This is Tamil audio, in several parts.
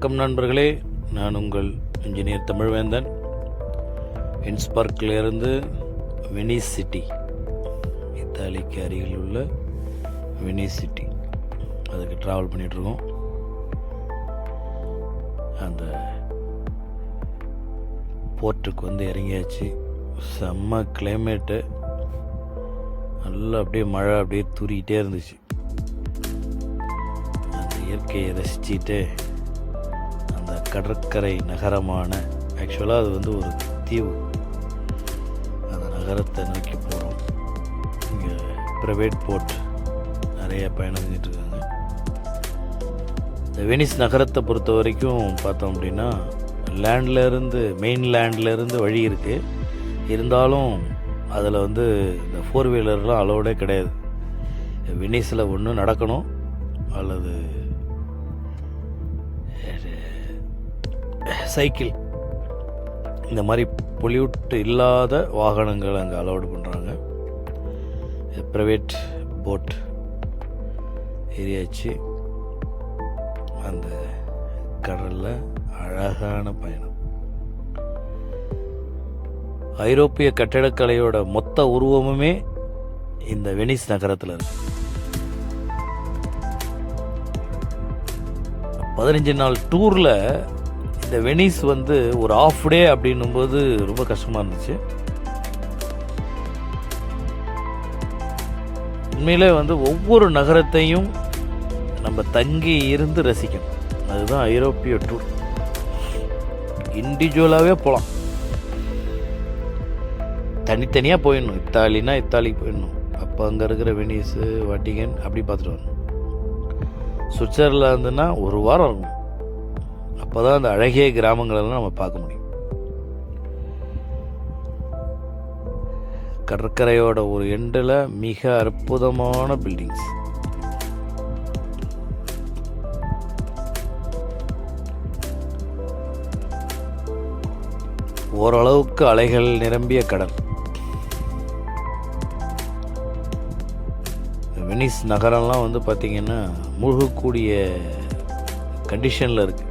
வணக்கம் நண்பர்களே, நான் உங்கள் இன்ஜினியர் தமிழ்வேந்தன். இன்ஸ்பர்க்கிலிருந்து வெனிஸ் சிட்டி, இத்தாலிக்கு அருகில் உள்ள வெனிஸ் சிட்டி, அதுக்கு ட்ராவல் பண்ணிகிட்ருக்கோம். அந்த போர்ட்டுக்கு வந்து இறங்கியாச்சு. செம்ம கிளைமேட்டு, நல்லா அப்படியே மழை அப்படியே தூரிக்கிட்டே இருந்துச்சு. அந்த இயற்கையை ரசிச்சுட்டு அந்த கடற்கரை நகரமான, ஆக்சுவலாக அது வந்து ஒரு தீவு, அந்த நகரத்தை நோக்கி போகிறோம். இங்கே ப்ரைவேட் போட் நிறைய பயணம் செஞ்சுட்டு இருக்காங்க. இந்த வெனிஸ் நகரத்தை பொறுத்த வரைக்கும் பார்த்தோம் அப்படின்னா, மெயின்லேண்ட்லேருந்து வழி இருக்குது. இருந்தாலும் அதில் வந்து இந்த 4 வீலர்லாம் அலோடே கிடையாது. வெனிஸில் ஒன்று நடக்கணும் அல்லது சைக்கிள், இந்த மாதிரி பொல்யூட் இல்லாத வாகனங்கள் அங்கே அலோடு பண்ணுறாங்க. ப்ரைவேட் போட் ஏரியாச்சு. அந்த கடலில் அழகான பயணம். ஐரோப்பிய கட்டடக்கலையோட மொத்த உருவமுமே இந்த வெனிஸ் நகரத்தில் இருக்கு. 15 நாள் டூரில் இந்த வெனிஸ் வந்து ஒரு ஆஃப் டே அப்படின்னும்போது ரொம்ப கஷ்டமாக இருந்துச்சு. உண்மையிலே வந்து ஒவ்வொரு நகரத்தையும் நம்ம தங்கி இருந்து ரசிக்கணும். அதுதான் ஐரோப்பிய டூர். இண்டிவிஜுவலாகவே போகலாம், தனித்தனியாக போயிடணும். இத்தாலினா இத்தாலிக்கு போயிடணும், அப்போ அங்கே இருக்கிற வெனிஸு, வாட்டிகன் அப்படி பார்த்துட்டு வரணும். சுவிட்சர்லாந்துனா ஒரு வாரம் இருக்கும். அப்போ தான் அந்த அழகிய கிராமங்களெல்லாம் நம்ம பார்க்க முடியும். கடற்கரையோட ஒரு எண்டில் மிக அற்புதமான பில்டிங்ஸ். ஓரளவுக்கு அலைகள் நிரம்பிய கடல். வெனிஸ் நகரம்லாம் வந்து பார்த்திங்கன்னா மூழ்கக்கூடிய கண்டிஷனில் இருக்குது.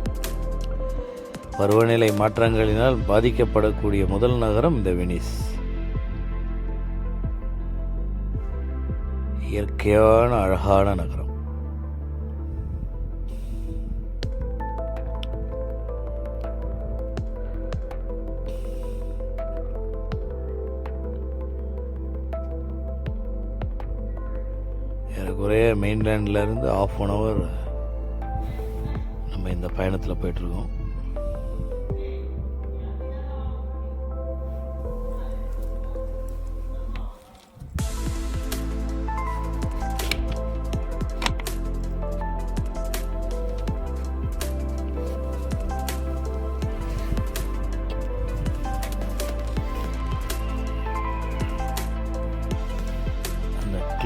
பருவநிலை மாற்றங்களினால் பாதிக்கப்படக்கூடிய முதல் நகரம் இந்த வெனிஸ். இயற்கையான அழகான நகரம். ஏறக்குறைய மெயின்லேண்ட்லேருந்து 1/2 hour நம்ம இந்த பயணத்தில் போயிட்டுருக்கோம்.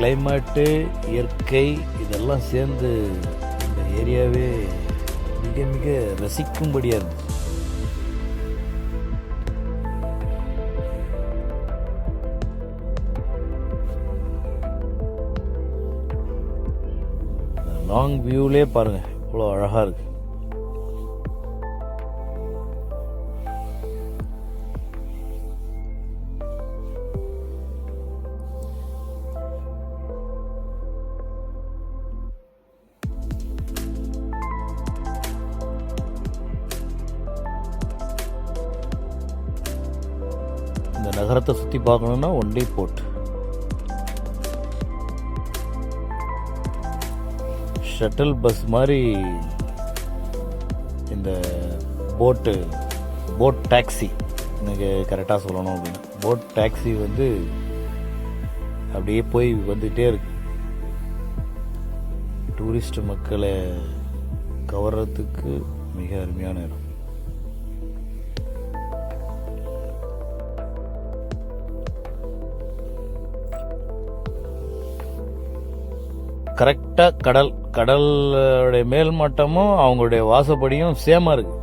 கிளைமேட்டு, இயற்கை இதெல்லாம் சேர்ந்து இந்த ஏரியாவே மிக மிக ரசிக்கும்படியாக இருந்துச்சு. லாங் வியூலே பாருங்கள் இவ்வளோ அழகாக இருக்குது. இந்த நகரத்தை சுற்றி பார்க்கணுன்னா one day boat. Shuttle bus மாதிரி இந்த போட் டாக்ஸி, எனக்கு கரெக்டாக சொல்லணும் அப்படின்னா போட் டாக்ஸி வந்து அப்படியே போய் வந்துகிட்டே இருக்கு. டூரிஸ்ட் மக்களை கவர்றதுக்கு மிக அருமையான இடம். கரெக்டாக கடலுடைய மேல் மட்டமும் அவங்களுடைய வாசப்படியும் சேமாக இருக்குது.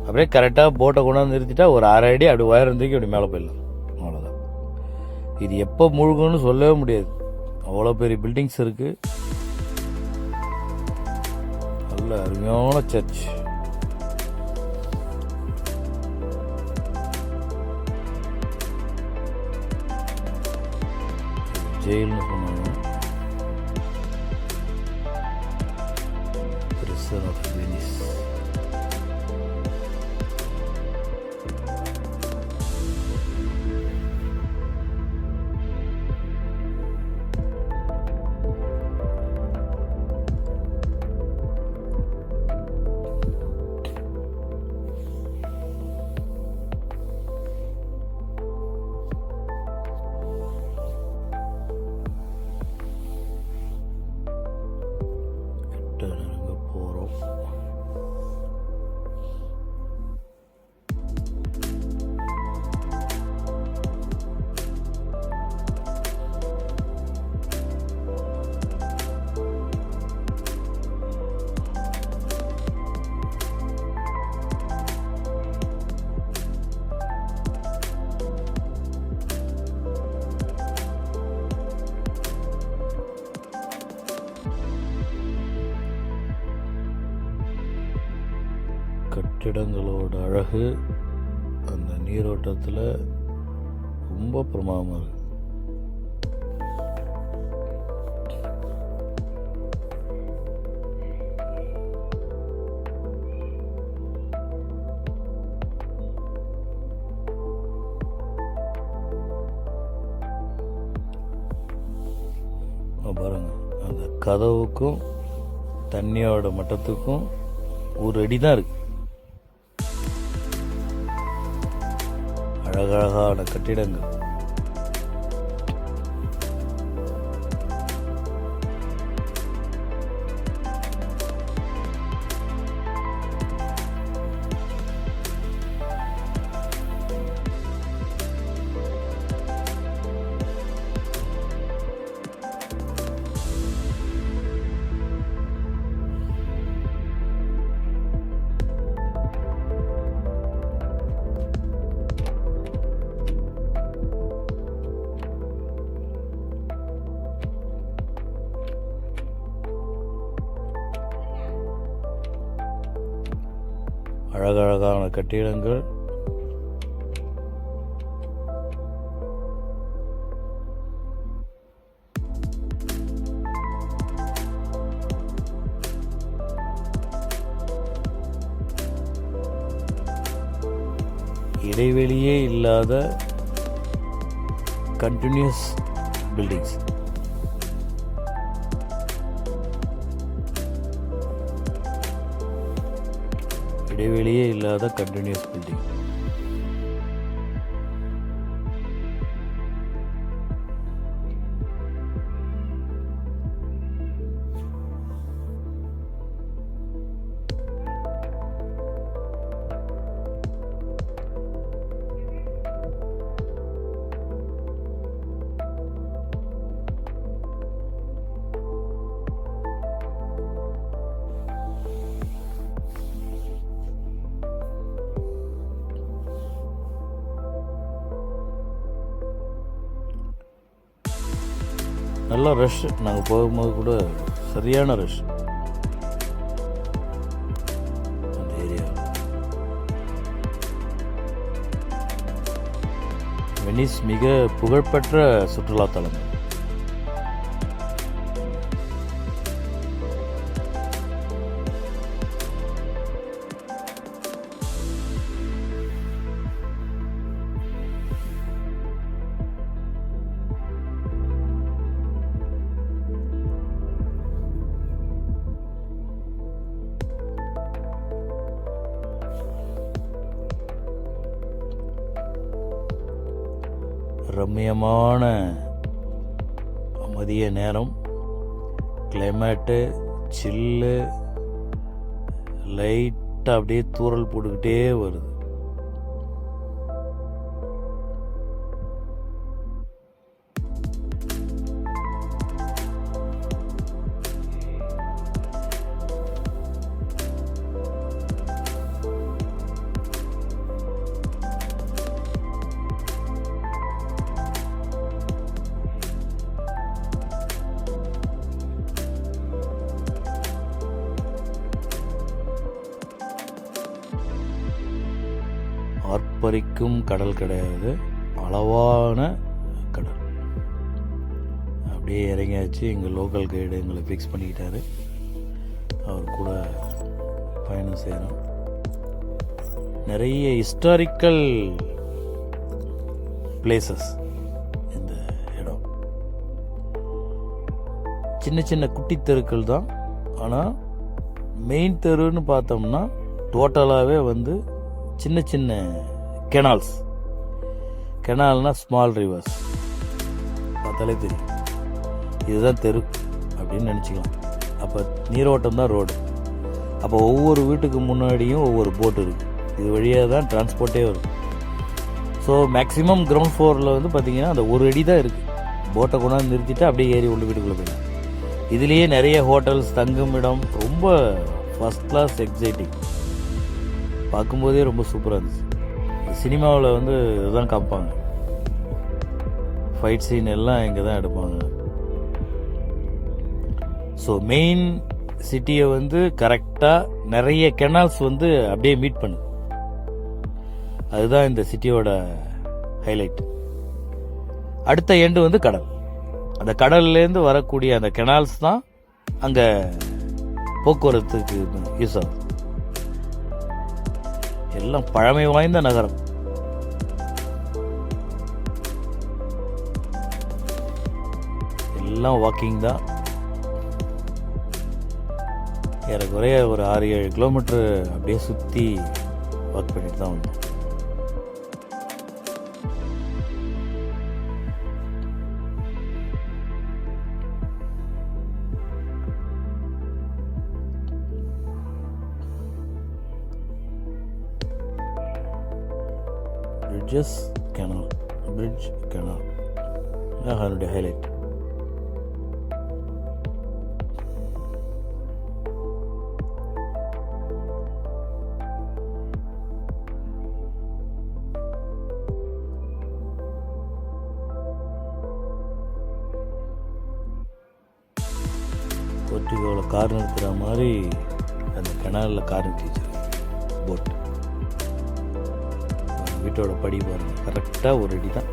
அப்படியே கரெக்டாக போட்டை கொண்டாந்து நிறுத்திட்டா ஒரு 1/2 அடி அப்படி உயரத்துக்கு அப்படி மேலே போயிடலாம். அவ்வளோதான். இது எப்போ முழுகுன்னு சொல்லவே முடியாது. அவ்வளோ பெரிய பில்டிங்ஸ் இருக்குது. நல்ல நல்ல அருமையான சர்ச். ஜெயில்னு சொன்னாங்க. Prison of Venice. போகிறோம். கட்டிடங்களோட அழகு அந்த நீரோட்டத்தில் ரொம்ப பிரமாதமாக இருக்கு. பாருங்க, அந்த கதவுக்கும் தண்ணியோட மட்டத்துக்கும் ஒரு அடி தான் இருக்கு. அழகழகான கட்டிடங்கள். அழகழகான கட்டிடங்கள். இடைவெளியே இல்லாத கண்டினியூஸ் பில்டிங்ஸ். இடைவெளியே இல்லாத கண்டினியூஸ் பில்டிங். நல்லா ரஷ். நாங்கள் போகும்போது கூட சரியான ரஷ் அந்த ஏரியா. வெனிஸ் மிக புகழ்பெற்ற சுற்றுலாத்தலம். ரம்மியமான மதிய நேரம். கிளைமேட்டு சில்லு, லைட்டாக அப்படியே தூறல் போட்டுக்கிட்டே வருது. ஆர்ப்பரிக்கும் கடல் கிடையாது, அளவான கடல். அப்படியே இறங்கியாச்சு. எங்கள் லோக்கல் கைடு எங்களை ஃபிக்ஸ் பண்ணிக்கிட்டாரு. அவர் கூட பயணம் செய்கிறோம். நிறைய ஹிஸ்டாரிக்கல் பிளேசஸ் இந்த இடம். சின்ன சின்ன குட்டி தெருக்கள் தான். ஆனால் மெயின் தெருன்னு பார்த்தோம்னா டோட்டலாகவே வந்து சின்ன சின்ன கெனால்ஸ். கெனால்னால் small reverse. பார்த்தாலே தெரியும் இதுதான் தெரு அப்படின்னு நினச்சிக்கலாம். அப்போ நீரோட்டம் தான் ரோடு. அப்போ ஒவ்வொரு வீட்டுக்கு முன்னாடியும் ஒவ்வொரு போட் இருக்குது. இது வழியாக தான் டிரான்ஸ்போர்ட்டே வரும். ஸோ மேக்ஸிமம் கிரவுண்ட் ஃப்ளோரில் வந்து பார்த்திங்கன்னா அந்த ஒரு அடி தான் இருக்குது. போட்டை கொண்டாந்து நிறுத்திட்டு அப்படியே ஏறி உள்ள வீட்டுக்குள்ளே போயிடலாம். இதுலேயே நிறைய ஹோட்டல்ஸ், தங்கும் இடம், ரொம்ப ஃபஸ்ட் கிளாஸ், எக்ஸைட்டிங். பார்க்கும்போதே ரொம்ப சூப்பராக இருந்துச்சு. சினிமாவில் வந்து இதுதான் காமிப்பாங்க. ஃபைட் சீன் எல்லாம் இங்கே தான் எடுப்பாங்க. ஸோ மெயின் சிட்டியை வந்து கரெக்டாக நிறைய கெனால்ஸ் வந்து அப்படியே மீட் பண்ணுது. அதுதான் இந்த சிட்டியோட ஹைலைட். அடுத்த எண்டு வந்து கடல். அந்த கடல்லேருந்து வரக்கூடிய அந்த கெனால்ஸ் தான் அங்கே போக்குவரத்துக்கு யூஸ் ஆகுது. எல்லாம் பழமை வாய்ந்த நகரம். எல்லாம் வாக்கிங் தான். ஏறக்குறைய ஒரு 6-7 கிலோமீட்டர் அப்படியே சுற்றி வாக் பண்ணிட்டு தான் வந்தோம். பிரிட்ஜ் கெனால் அதனுடைய ஹைலைட். போர்ட்டிகோவில் கார் நிறுத்துகிற மாதிரி அந்த கெனாலில் கார் நிறுத்தி வச்சிருக்கேன் போட். வீட்டோட படி பாருங்க, கரெக்டாக ஒரு அடி தான்.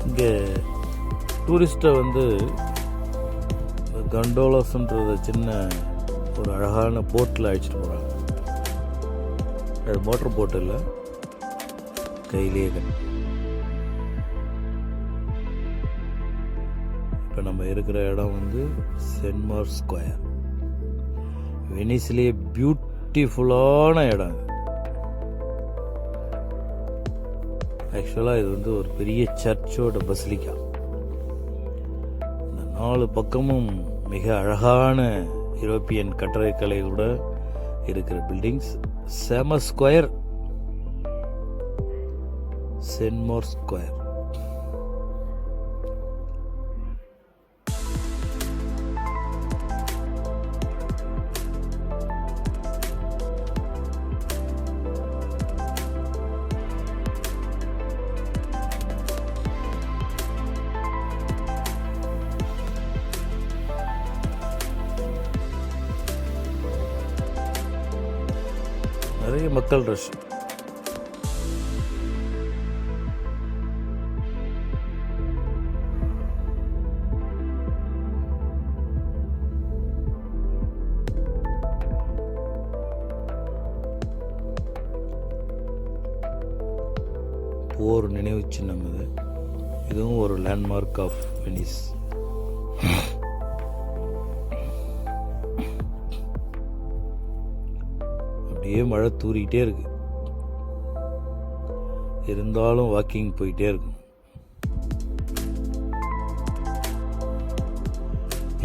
இங்கே டூரிஸ்ட்டை வந்து கண்டோலஸ்ன்றத சின்ன ஒரு அழகான போட்டில் அழைச்சிட்டு போகிறாங்க. அது மோட்டர் போட்டு இல்லை, கையிலேயே இப்போ நம்ம இருக்கிற இடம் வந்து சென்ட் மார்க் ஸ்கொயர். வெனிஸ்லேயே பியூட்டிஃபுல்லான இடம். ஆக்சுவலாக இது வந்து ஒரு பெரிய சர்ச்சோட பசிலிக்கா. இந்த 4 பக்கமும் மிக அழகான யூரோப்பியன் கட்டடக்கலையோட இருக்கிற பில்டிங்ஸ். செம ஸ்கொயர், சென்ட் மார்க் ஸ்கொயர். நிறைய மக்கள் ரஷ். போர் நினைவு சின்னம் இது. இதுவும் ஒரு லேண்ட்மார்க் ஆஃப் வெனிஸ். அப்படியே மழை தூறிக்கிட்டே இருக்கு. இருந்தாலும் வாக்கிங் போயிட்டே இருக்கும்.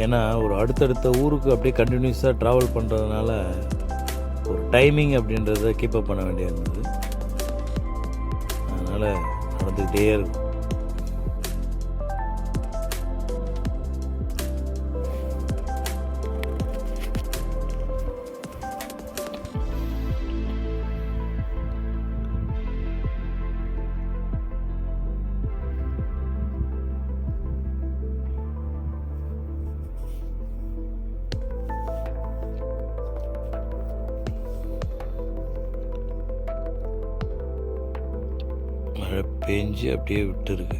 ஏன்னா ஒரு அடுத்தடுத்த ஊருக்கு அப்படியே கண்டினியூஸாக ட்ராவல் பண்ணுறதுனால ஒரு டைமிங் அப்படின்றத கீப்பப் பண்ண வேண்டிய இருந்தது. அதனால் நடந்துக்கிட்டே இருக்கும். மழை பெஞ்சு அப்படியே விட்டுருக்கு.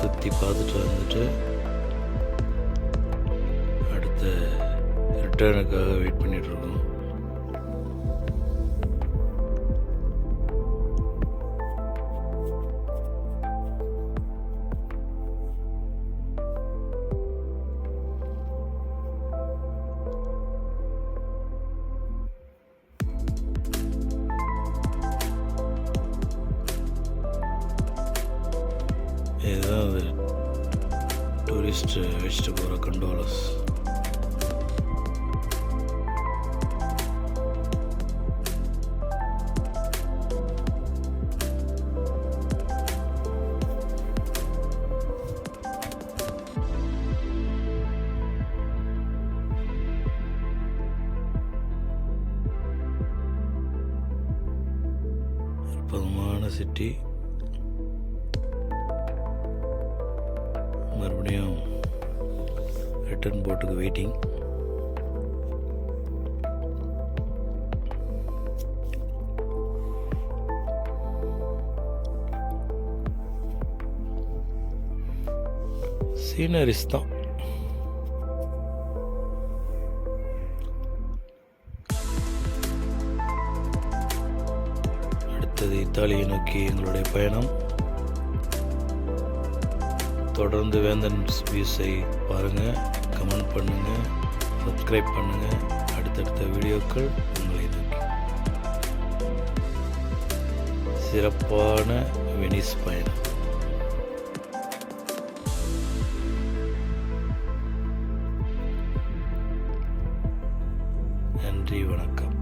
சுற்றி பார்த்துட்டு வந்துட்டு அடுத்த ரிட்டர்னுக்காக வெயிட் பண்ணிகிட்ருக்கோம். இதுதான் அது டூரிஸ்ட் வச்சுட்டு போகிற கண்டோலஸ். அற்புதமான சிட்டி. மறுபடியும் ரிட்டர்ன் போட்டுக்கு வெயிட்டிங். சீனரிஸ் தான். அடுத்தது இத்தாலியை நோக்கி எங்களுடைய பயணம். தொடர்ந்து வேந்தன் வியூஸை பாருங்கள், கமெண்ட் பண்ணுங்கள், சப்ஸ்கிரைப் பண்ணுங்கள். அடுத்தடுத்த வீடியோக்கள் உங்களை நோக்கி. சிறப்பான வெனிஸ் பயணம். நன்றி, வணக்கம்.